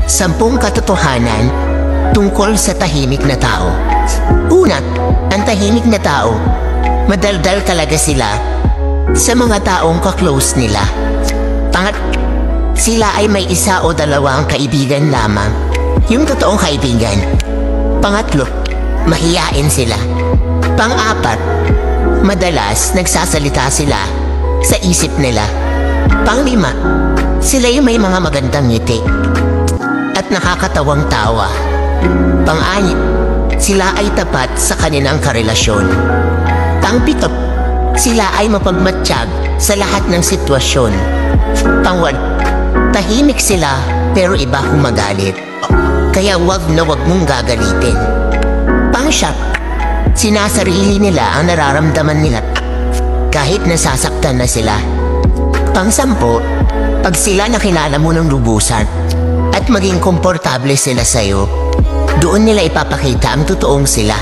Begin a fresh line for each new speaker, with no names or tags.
10 katotohanan tungkol sa tahimik na tao. Una, ang tahimik na tao, madaldal talaga sila sa mga taong ka-close nila. Sila ay may 1 o 2 kaibigan lamang, yung totoong kaibigan. Pangatlo, mahiyain sila. Pang-4, madalas nagsasalita sila sa isip nila. Pang-5, sila yung may mga magandang ngiti at nakakatawang tawa. Pang-6, sila ay tapat sa kanilang karelasyon. Pang-7, sila ay mapagmatsyag sa lahat ng sitwasyon. Pang-8, tahimik sila pero iba humagalit. Kaya wag na wag mong gagalitin. Pang-9, sinasarili nila ang nararamdaman nila kahit nasasaktan na sila. Pang-10, pag sila nakilala mo ng lubusan at maging komportable sila sa'yo, doon nila ipapakita ang totoong sila.